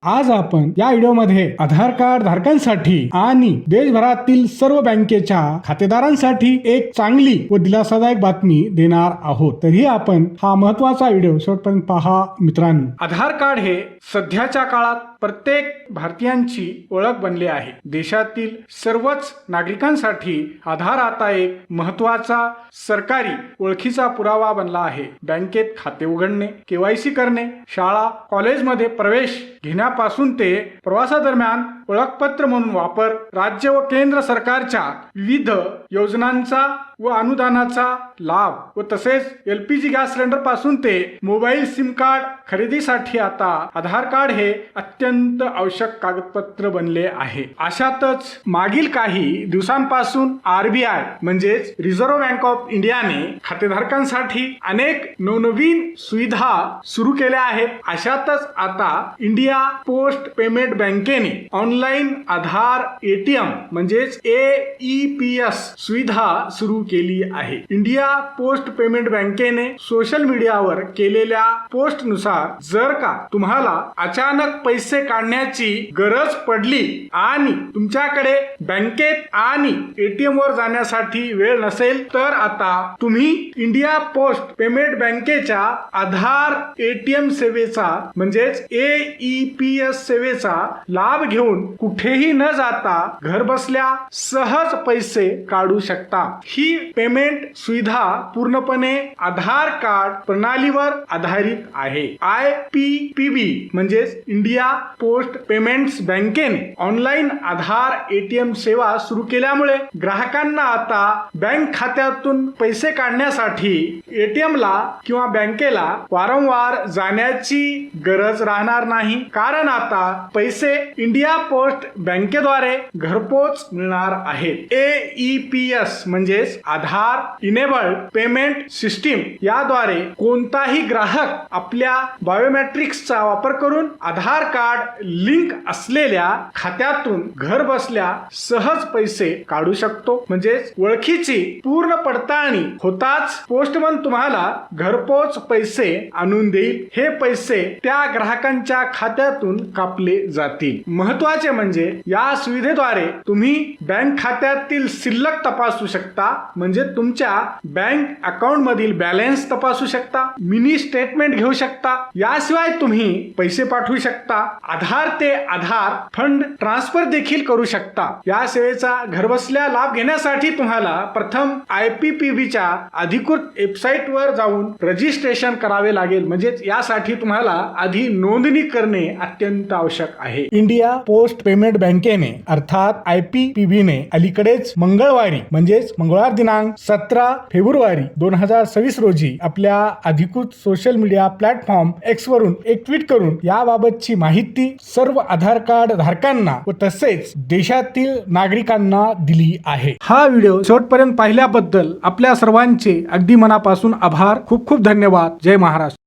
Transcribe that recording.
आज आपण या व्हिडिओमध्ये आधार कार्ड धारकांसाठी आणि देशभरातील सर्व बँकेच्या खातेदारांसाठी एक चांगली व दिलासादायक बातमी देणार आहोत। तरी आपण हा महत्त्वाचा व्हिडिओ शेवटपर्यंत पहा मित्रांनो। आधार कार्ड हे सध्याच्या काळात प्रत्येक भारतीयांची ओळख बनले आहे। देशातील सर्वच नागरिकांसाठी आधार आता एक महत्त्वाचा सरकारी ओळखीचा पुरावा बनला आहे। बँकेत खाते उघडणे, केवायसी करणे, शाळा कॉलेजमध्ये प्रवेश घेण्यापासून ते प्रवासादरम्यान ओळखपत्र म्हणून वापर, राज्य व केंद्र सरकारच्या विविध योजनांचा व अनुदानाचा लाभ व तसेच LPG गॅस सिलेंडर पासून ते मोबाईल सिम कार्ड खरेदीसाठी आता आधार कार्ड हे अत्यंत आवश्यक कागदपत्र बनले आहे। अशातच मागील काही दिवसांपासून RBI म्हणजेच रिझर्व्ह बँक ऑफ इंडियाने खातेधारकांसाठी अनेक नवनवीन सुविधा सुरू केल्या आहेत। अशातच आता इंडिया पोस्ट पेमेंट बँकेने ऑनलाईन आधार ATM म्हणजेच AEPS सुविधा सुरू केली आहे। इंडिया पोस्ट पेमेंट बँकेने सोशल मीडियावर केलेल्या पोस्ट नुसार जर का तुम्हाला अचानक पैसे काढण्याची गरज पडली आणि तुमच्याकडे बँकेत आणि ATM वर जाण्यासाठी वेळ नसेल तर आता तुम्ही इंडिया पोस्ट पेमेंट बँकेच्या आधार ATM सेवेचा म्हणजेच AEPS सेवेचा लाभ घेऊन कुठेही न जाता घर बसल्या सहज पैसे काढू शकता। ही पेमेंट सुविधा पूर्णपणे आधार कार्ड प्रणालीवर आधारित आहे। IPPB म्हणजेच इंडिया पोस्ट पेमेंट्स बँकेने ऑनलाईन आधार ATM सेवा सुरू केल्यामुळे ग्राहकांना आता बँक खात्यातून पैसे काढण्यासाठी ATM ला किंवा बँकेला वारंवार जाण्याची गरज राहणार नाही, कारण आता पैसे इंडिया पोस्ट बँकेद्वारे घरपोच मिळणार आहेत। AEPS म्हणजेच आधार इनेबल्ड पेमेंट सिस्टीम याद्वारे कोणताही ग्राहक आपल्या बायोमेट्रिक्सचा वापर करून आधार कार्ड लिंक असलेल्या खात्यातून घर बसल्या सहज पैसे काढू शकतो। म्हणजेच ओळखीची पूर्ण पडताळणी होताच पोस्टमन तुम्हाला घरपोच पैसे आणून देईल। हे पैसे त्या ग्राहकांच्या खात्यातून कापले जातील। महत्त्वाचे म्हणजे या सुविधेद्वारे तुम्ही बँक खात्यातील शिल्लक तपासू शकता, म्हणजे तुमच्या बँक अकाउंट मधील बॅलन्स तपासू शकता, मिनी स्टेटमेंट घेऊ शकता। याशिवाय तुम्ही पैसे पाठवू शकता, आधार ते आधार फंड ट्रान्सफर देखील करू शकता। या सेवेचा घरबसल्या लाभ घेण्यासाठी तुम्हाला प्रथम IPPB च्या अधिकृत वेबसाईट वर जाऊन रजिस्ट्रेशन करावे लागेल। म्हणजेच यासाठी तुम्हाला आधी नोंदणी करणे अत्यंत आवश्यक आहे। इंडिया पोस्ट पेमेंट बँकेने अर्थात IPPB ने अलीकडेच मंगळवारी म्हणजेच मंगळवार दिनांक 17 फेब्रुवारी 2026 रोजी आपल्या अधिकृत सोशल मीडिया प्लॅटफॉर्म X वरून एक ट्विट करून याबाबतची माहिती सर्व आधार कार्ड धारकांना व तसेच देशातील नागरिकांना दिली आहे। हा व्हिडिओ शेवटपर्यंत पाहिल्याबद्दल आपल्या सर्वांचे अगदी मनापासून आभार। खूप खूप धन्यवाद। जय महाराष्ट्र।